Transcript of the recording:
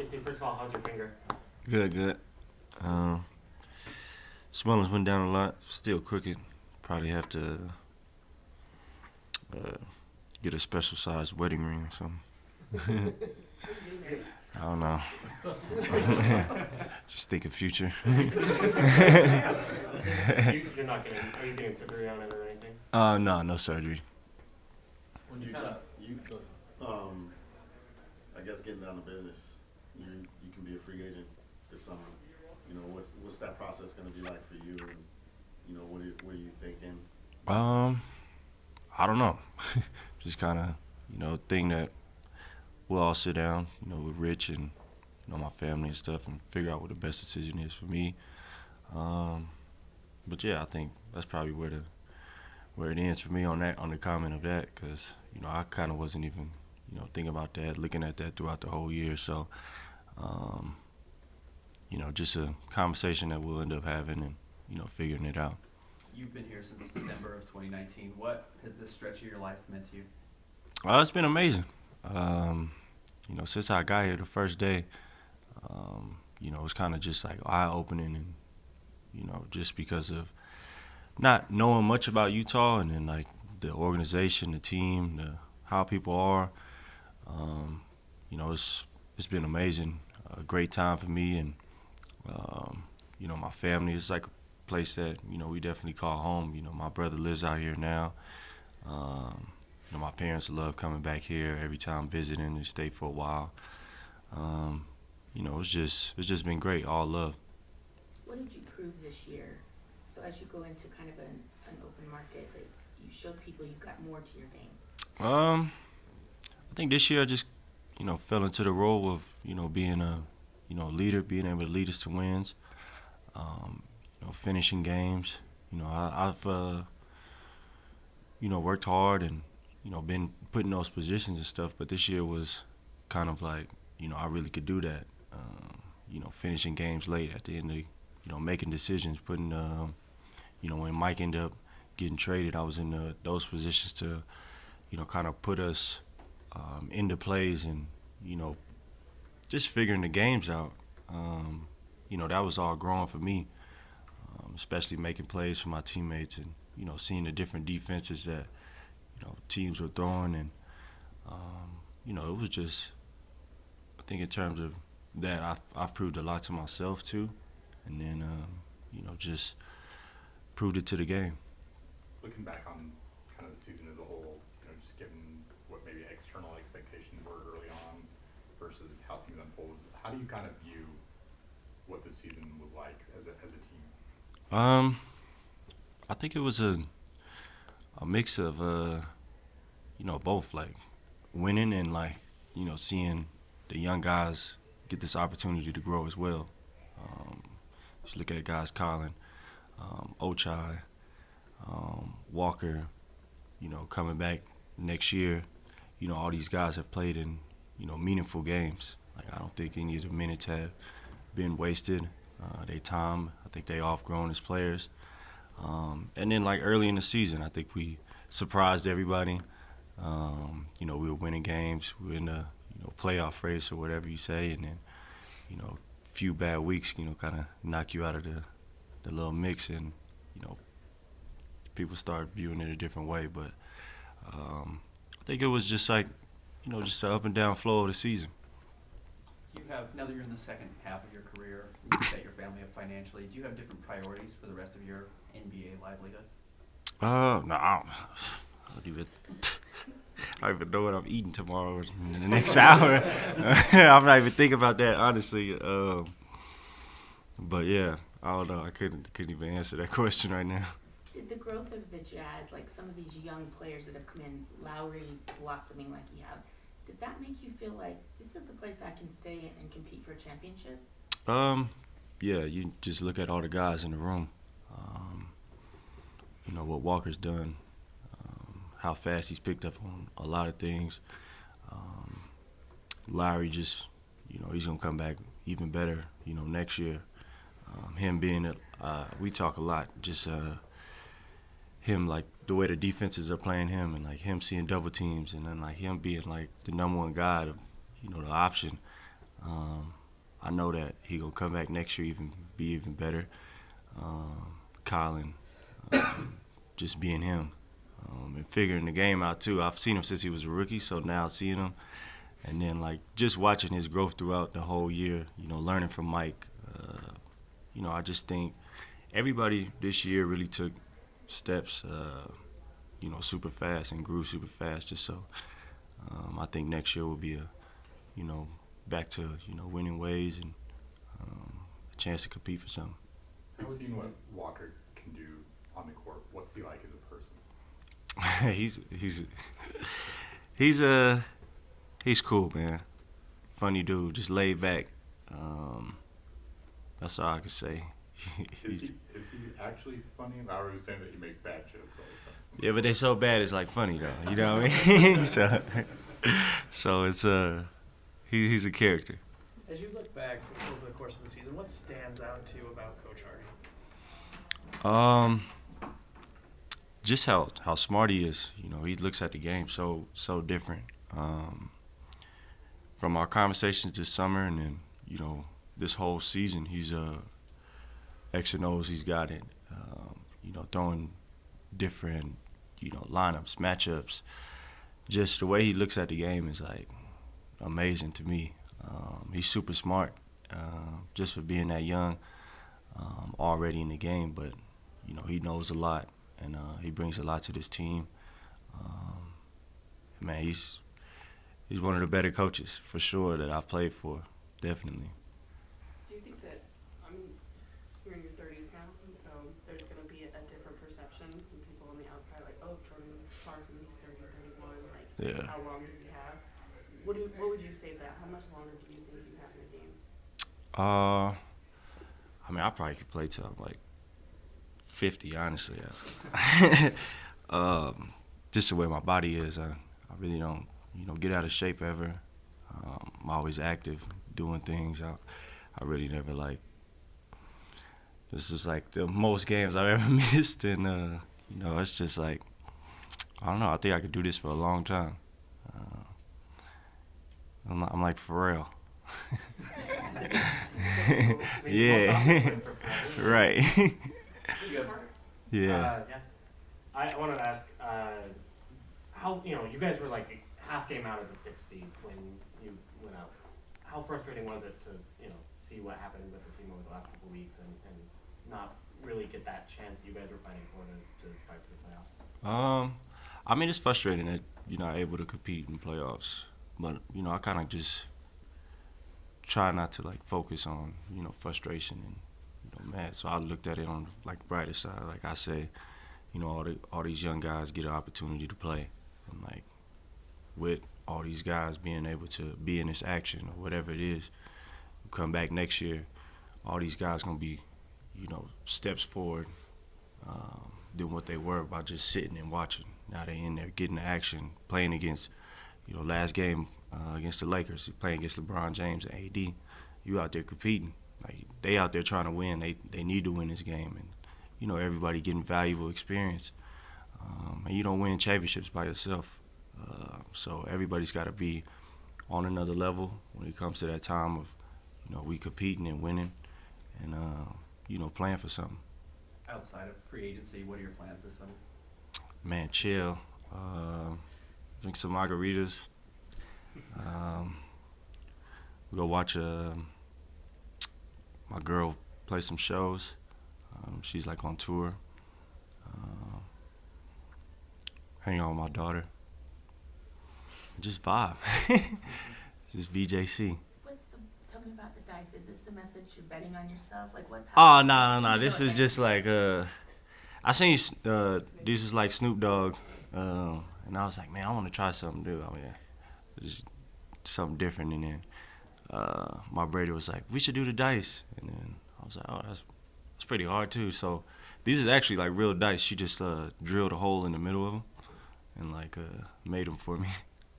JC, first of all, how's your finger? Good, good. Um, Swelling's went down a lot. Still crooked. Probably have to uh, get a special sized wedding ring or something. I don't know. Just thinking future. You're not getting, are you getting surgery on it or anything? No, no surgery. When I guess getting down to business, you can be a free agent this summer. What's that process going to be like for you? And what are you thinking? I don't know. Just kind of, thing that we'll all sit down, with Rich and, my family and stuff and figure out what the best decision is for me. But yeah, I think that's probably where it ends for me on the comment of that, because, I kind of wasn't even, thinking about that, looking at that throughout the whole year. So, just a conversation that we'll end up having and, figuring it out. You've been here since December of 2019. What has this stretch of your life meant to you? It's been amazing. Since I got here the first day, it was kind of just like eye-opening and, just because of not knowing much about Utah and then like the organization, the team, how people are. It's been amazing, a great time for me and, my family. It's like a place that, we definitely call home. My brother lives out here now. My parents love coming back here every time visiting and stay for a while. It's just been great, all love. What did you prove this year? So as you go into kind of an open market, that you showed people you got more to your game. I think this year I just, fell into the role of, being a, leader, being able to lead us to wins, finishing games. I've worked hard and, been put in those positions and stuff, but this year was kind of like, I really could do that. Finishing games late at the end of, making decisions, putting, when Mike ended up getting traded, I was in those positions to, kind of put us into plays and, just figuring the games out. That was all growing for me, especially making plays for my teammates and, seeing the different defenses that, teams were throwing. And, it was just, I think in terms of that, I've proved a lot to myself too. And then, just proved it to the game. Looking back on kind of the season as a whole, just given what maybe external expectations were early on versus how things unfolded, how do you kind of view what the season was like as a team? I think it was a mix of, both, like winning and like, seeing the young guys get this opportunity to grow as well. Just look at guys, Colin, Ochai, Walker, coming back next year. All these guys have played in, meaningful games. Like, I don't think any of the minutes have been wasted. They time, I think they all grown as players. And then, like, early in the season, I think we surprised everybody. We were winning games. We were in the, playoff race or whatever you say. And then, a few bad weeks, kind of knock you out of the little mix. And, people start viewing it a different way. But I think it was just like, just the up and down flow of the season. Do you have, now that you're in the second half of your career, you set your family up financially, do you have different priorities for the rest of your NBA livelihood? No, I don't even know what I'm eating tomorrow in the next hour. I'm not even thinking about that, honestly. But yeah, I don't know. I couldn't even answer that question right now. Did the growth of the Jazz, like some of these young players that have come in, Lowry blossoming like you have, did that make you feel like this is a place I can stay and compete for a championship? Yeah, you just look at all the guys in the room. What Walker's done, how fast he's picked up on a lot of things. Lowry just, he's going to come back even better, next year. Him being, we talk a lot, just him, like, the way the defenses are playing him and, like, him seeing double teams and then, like, him being, like, the number one guy, the option. I know that he gonna come back next year be even better. Colin, just being him, and figuring the game out too. I've seen him since he was a rookie, so now seeing him, and then like just watching his growth throughout the whole year. Learning from Mike. I just think everybody this year really took steps, super fast and grew super fast. Just so I think next year will be back to winning ways and a chance to compete for something. You've seen what Walker can do on the court. What's he like as a person? he's cool, man. Funny dude, just laid back. That's all I can say. Is he actually funny? I was saying that you make bad jokes all the time. Yeah, but they're so bad it's like funny though. You know what I mean? so it's he's a character. As you look back over the course of the season, what stands out to you about Coach Hardy? Just how smart he is. He looks at the game so different. From our conversations this summer and then this whole season, he's X and O's. He's got it. Throwing different lineups, matchups. Just the way he looks at the game is like amazing to me. He's super smart, just for being that young, already in the game. But he knows a lot, and he brings a lot to this team. Man, he's one of the better coaches for sure that I've played for, definitely. Do you think that, you're in your 30s now, and so there's going to be a different perception from people on the outside, like, oh, Jordan Clarkson, he's 30, 31, like, Yeah. how long does he have? What would you say to that? How much longer do you think you have in the game? I probably could play till I'm like 50, honestly. Just the way my body is, I really don't, get out of shape ever. I'm always active, doing things. I really never this is like the most games I've ever missed, and it's just like, I don't know. I think I could do this for a long time. I'm like Pharrell. Yeah. Right. Yeah. Yeah. I wanted to ask how you guys were like half game out of the 6th seed when you went out. How frustrating was it to see what happened with the team over the last couple of weeks and not really get that chance that you guys were fighting for to fight for the playoffs? It's frustrating that you're not able to compete in playoffs, but I kind of just try not to focus on frustration and mad. So I looked at it on brighter side. Like I say, all these young guys get an opportunity to play, and with all these guys being able to be in this action or whatever it is, come back next year, all these guys gonna be, steps forward than what they were by just sitting and watching. Now they in there getting the action, playing against, last game against the Lakers, playing against LeBron James and AD. You out there competing. They out there trying to win. They need to win this game, and everybody getting valuable experience. And you don't win championships by yourself. So everybody's got to be on another level when it comes to that time of, we competing and winning, and playing for something. Outside of free agency, what are your plans this summer? Man, chill. Drink some margaritas. We go watch my girl play some shows. She's on tour. Hang out with my daughter. Just vibe. Just VJC. Tell me about the dice. Is this the message you're betting on yourself? What's Oh, happening? no. This is just I seen this is like Snoop Dogg, and I was like, man, I want to try something new. Just something different. And then my Brady was like, we should do the dice. And then I was like, oh, that's pretty hard too. So these is actually real dice. She just drilled a hole in the middle of them and made them for me.